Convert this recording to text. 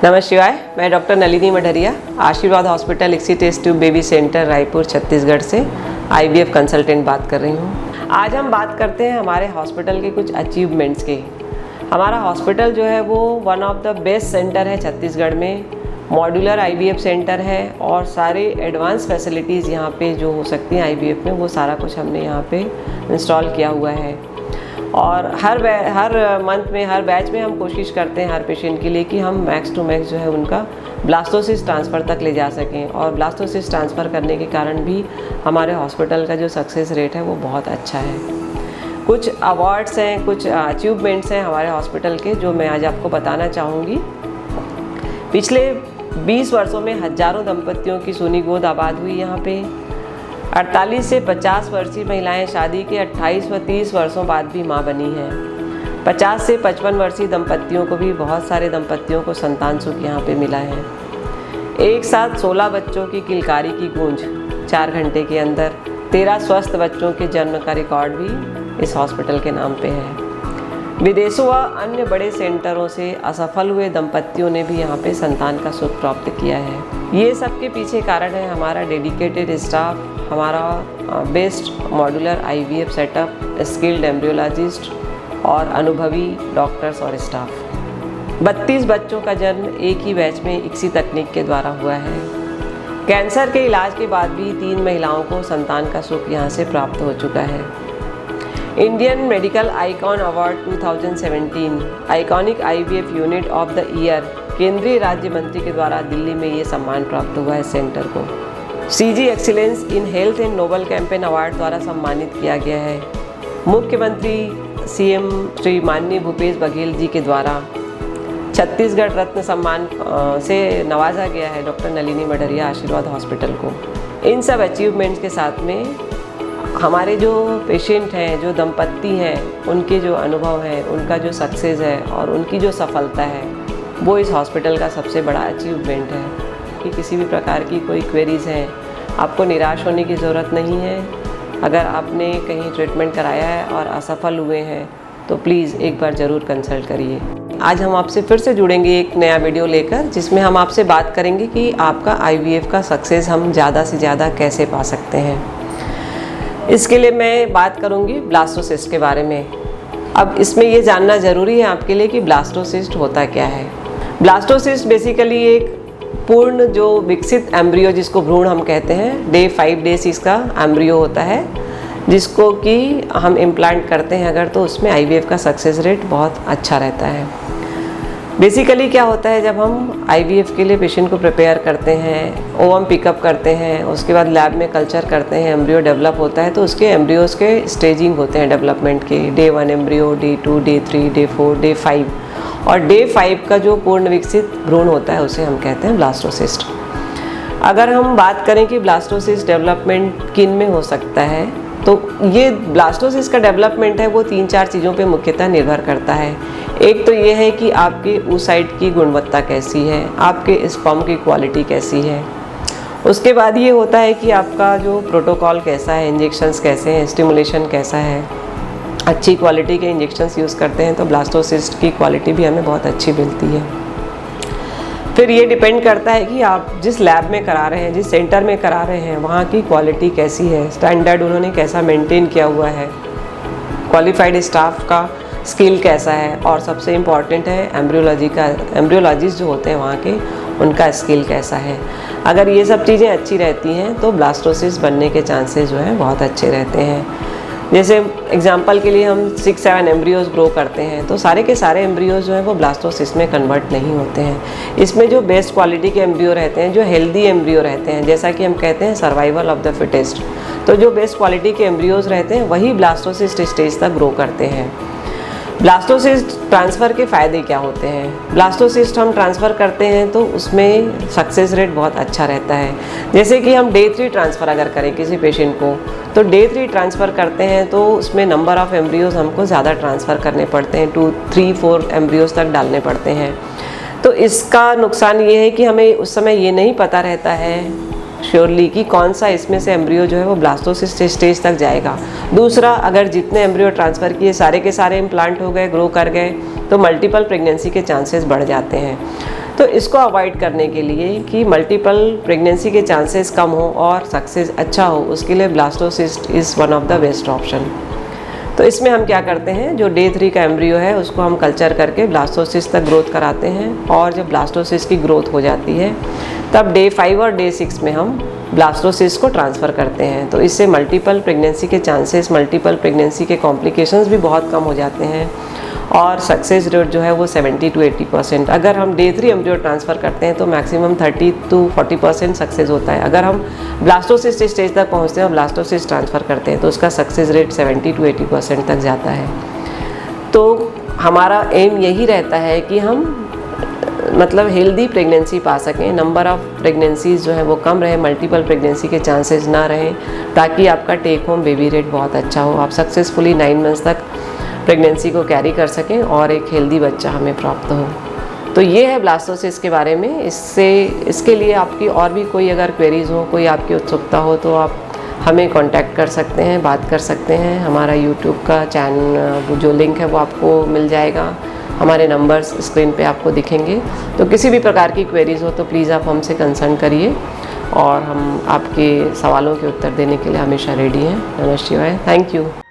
नमः शिवाय। मैं doctor Nalini Madhariya, Ashirwad hospital ICSI test tube baby centre Raipur Chhattisgarh से IVF कंसल्टेंट बात कर रही हूँ। आज हम बात करते हैं हमारे हॉस्पिटल के कुछ अचीवमेंट्स के। हमारा हॉस्पिटल जो है वो one of the best centre है छत्तीसगढ़ में। मॉड्यूलर IVF सेंटर है और सारे एडवांस फैसिलिटीज़ यहाँ पे जो हो सकती हैं IVF में, वो सारा कुछ हमने यहाँ पे इंस्टॉल किया हुआ है। और हर मंथ में, हर बैच में हम कोशिश करते हैं हर पेशेंट के लिए कि हम मैक्स टू मैक्स जो है उनका ब्लास्टोसिस्ट ट्रांसफ़र तक ले जा सकें। और ब्लास्टोसिस्ट ट्रांसफ़र करने के कारण भी हमारे हॉस्पिटल का जो सक्सेस रेट है वो बहुत अच्छा है। कुछ अवार्ड्स हैं, कुछ अचीवमेंट्स हैं हमारे हॉस्पिटल के जो मैं आज आपको बताना चाहूँगी। पिछले 20 वर्षों में हज़ारों दंपतियों की सोनी गोद आबाद हुई यहाँ पे। 48 से 50 वर्षीय महिलाएं शादी के 28 व 30 वर्षों बाद भी मां बनी हैं। 50 से 55 वर्षीय दंपतियों को भी, बहुत सारे दंपतियों को संतान सुख यहाँ पे मिला है। एक साथ 16 बच्चों की किलकारी की गूंज 4 घंटे के अंदर, 13 स्वस्थ बच्चों के जन्म का रिकॉर्ड भी इस हॉस्पिटल के नाम पे है। विदेशों व अन्य बड़े सेंटरों से असफल हुए दंपतियों ने भी यहाँ पे संतान का सुख प्राप्त किया है। ये सब के पीछे कारण है हमारा डेडिकेटेड स्टाफ, हमारा best modular IVF setup, skilled embryologist और अनुभवी डॉक्टर्स और स्टाफ। 32 बच्चों का जन्म एक ही बैच में इक्सी तकनीक के द्वारा हुआ है। कैंसर के इलाज के बाद भी 3 महिलाओं को संतान का सुख यहाँ से प्राप्त हो चुका है। Indian medical icon award 2017 iconic IVF unit of the year केंद्रीय राज्य मंत्री के द्वारा दिल्ली में ये सम्मान प्राप्त हुआ है सेंटर को। CG excellence in health and noble campaign award द्वारा सम्मानित किया गया है। मुख्यमंत्री CM श्री माननीय भूपेश बघेल जी के द्वारा छत्तीसगढ़ रत्न सम्मान से नवाजा गया है डॉक्टर नलिनी मढ़रिया आशीर्वाद हॉस्पिटल को। इन सब अचीवमेंट्स के साथ में हमारे जो पेशेंट हैं, जो दंपत्ति हैं, उनके जो अनुभव हैं, उनका जो सक्सेस है और उनकी जो सफलता है, वो इस हॉस्पिटल का सबसे बड़ा अचीवमेंट है। कि किसी भी प्रकार की कोई क्वेरीज़ हैं, आपको निराश होने की ज़रूरत नहीं है। अगर आपने कहीं ट्रीटमेंट कराया है और असफल हुए हैं तो प्लीज़ एक बार ज़रूर कंसल्ट करिए। आज हम आपसे फिर से जुड़ेंगे एक नया वीडियो लेकर, जिसमें हम आपसे बात करेंगे कि आपका IVF का सक्सेस हम ज़्यादा से ज़्यादा कैसे पा सकते हैं। इसके लिए मैं बात करूंगी ब्लास्टोसिस्ट के बारे में। अब इसमें ये जानना ज़रूरी है आपके लिए कि ब्लास्टोसिस्ट होता क्या है। ब्लास्टोसिस्ट बेसिकली एक पूर्ण जो विकसित एम्ब्रियो, जिसको भ्रूण हम कहते हैं, डे 5 डेज इसका एम्ब्रियो होता है, जिसको कि हम इम्प्लांट करते हैं अगर, तो उसमें IVF का सक्सेस रेट बहुत अच्छा रहता है। बेसिकली क्या होता है, जब हम IVF के लिए पेशेंट को प्रिपेयर करते हैं, ओवम पिकअप करते हैं, उसके बाद लैब में कल्चर करते हैं, एम्ब्रियो डेवलप होता है, तो उसके एम्ब्रियोज़ के स्टेजिंग होते हैं डेवलपमेंट के। Day 1 embryo, day 2, day 3, day 4, day 5, और डे 5 का जो पूर्ण विकसित भ्रूण होता है उसे हम कहते हैं ब्लास्टोसिस्ट। अगर हम बात करें कि ब्लास्टोसिस्ट डेवलपमेंट किन में हो सकता है, तो ये ब्लास्टोसिस्ट का डेवलपमेंट है वो 3-4 चीज़ों पे मुख्यतः निर्भर करता है। एक तो ये है कि आपके oocyte की गुणवत्ता कैसी है, आपके स्पर्म की क्वालिटी कैसी है। उसके बाद ये होता है कि आपका जो प्रोटोकॉल कैसा है, इंजेक्शंस कैसे हैं, स्टिमुलेशन कैसा है। अच्छी क्वालिटी के इंजेक्शंस यूज़ करते हैं तो ब्लास्टोसिस्ट की क्वालिटी भी हमें बहुत अच्छी मिलती है। फिर ये डिपेंड करता है कि आप जिस लैब में करा रहे हैं, जिस सेंटर में करा रहे हैं, वहाँ की क्वालिटी कैसी है, स्टैंडर्ड उन्होंने कैसा मेंटेन किया हुआ है, क्वालिफाइड स्टाफ का स्किल कैसा है, और सबसे इम्पॉर्टेंट है एम्ब्रियोलॉजिस्ट जो होते हैं वहाँ के, उनका स्किल कैसा है। अगर ये सब चीज़ें अच्छी रहती हैं तो ब्लास्टोसिस्ट बनने के चांसेस जो हैं बहुत अच्छे रहते हैं। जैसे एग्जांपल के लिए हम 6-7 एम्ब्रियोज़ ग्रो करते हैं तो सारे के सारे एम्ब्रियोज़ जो हैं वो ब्लास्टोसिस्ट में कन्वर्ट नहीं होते हैं। इसमें जो बेस्ट क्वालिटी के एम्ब्रियो रहते हैं, जो हेल्दी एम्ब्रियो रहते हैं, जैसा कि हम कहते हैं सर्वाइवल ऑफ द फिटेस्ट, तो जो बेस्ट क्वालिटी के एम्ब्रियोज़ रहते हैं वही ब्लास्टोसिस्ट स्टेज तक ग्रो करते हैं। ब्लास्टोसिस्ट ट्रांसफ़र के फ़ायदे क्या होते हैं। ब्लास्टोसिस्ट हम ट्रांसफ़र करते हैं तो उसमें सक्सेस रेट बहुत अच्छा रहता है। जैसे कि हम डे 3 ट्रांसफ़र अगर करें किसी पेशेंट को, तो डे 3 ट्रांसफ़र करते हैं तो उसमें नंबर ऑफ़ एम्ब्रियोज़ हमको ज़्यादा ट्रांसफ़र करने पड़ते हैं, 2, 3, 4 एम्ब्रियोज़ तक डालने पड़ते हैं। तो इसका नुकसान ये है कि हमें उस समय ये नहीं पता रहता है श्योरली कि कौन सा इसमें से एम्ब्रियो जो है वो ब्लास्टोसिस्ट स्टेज तक जाएगा। दूसरा, अगर जितने एम्ब्रियो ट्रांसफ़र किए सारे के सारे इम्प्लांट हो गए, ग्रो कर गए, तो मल्टीपल प्रेगनेंसी के चांसेस बढ़ जाते हैं। तो इसको अवॉइड करने के लिए कि मल्टीपल प्रेगनेंसी के चांसेस कम हो और सक्सेस अच्छा हो, उसके लिए blastocyst is one of the best option. तो इसमें हम क्या करते हैं, जो डे 3 का एम्ब्रियो है उसको हम कल्चर करके ब्लास्टोसिस्ट तक ग्रोथ कराते हैं, और जब ब्लास्टोसिस्ट की ग्रोथ हो जाती है तब डे 5 और डे 6 में हम ब्लास्टोसिस्ट को ट्रांसफ़र करते हैं। तो इससे मल्टीपल प्रेगनेंसी के चांसेस, मल्टीपल प्रेगनेंसी के कॉम्प्लिकेशंस भी बहुत कम हो जाते हैं, और सक्सेस रेट जो है वो 70 to 80%। अगर हम डे 3 एम्ब्रियो ट्रांसफ़र करते हैं तो मैक्सिमम 30 to 40% सक्सेस होता है। अगर हम ब्लास्टोसिस्ट स्टेज तक पहुंचते हैं और ब्लास्टोसिस्ट ट्रांसफ़र करते हैं तो उसका सक्सेस रेट 70 to 80% तक जाता है। तो हमारा एम यही रहता है कि हम मतलब हेल्दी प्रेगनेंसी पा सकें, नंबर ऑफ़ प्रेगनेंसीज जो है वो कम रहे, मल्टीपल प्रेगनेंसी के चांसेस ना रहें, ताकि आपका टेक होम बेबी रेट बहुत अच्छा हो, आप सक्सेसफुली 9 मंथ्स तक प्रेगनेंसी को कैरी कर सकें और एक हेल्दी बच्चा हमें प्राप्त हो। तो ये है ब्लास्टोसिस्ट के बारे में। इसके लिए आपकी और भी कोई अगर क्वेरीज़ हो, कोई आपकी उत्सुकता हो तो आप हमें कांटेक्ट कर सकते हैं, बात कर सकते हैं। हमारा यूट्यूब का चैनल जो लिंक है वो आपको मिल जाएगा, हमारे नंबर्स स्क्रीन पे आपको दिखेंगे। तो किसी भी प्रकार की क्वेरीज़ हो तो प्लीज़ आप हमसे कंसर्न करिए, और हम आपके सवालों के उत्तर देने के लिए हमेशा रेडी हैं। नमस्ते, थैंक यू।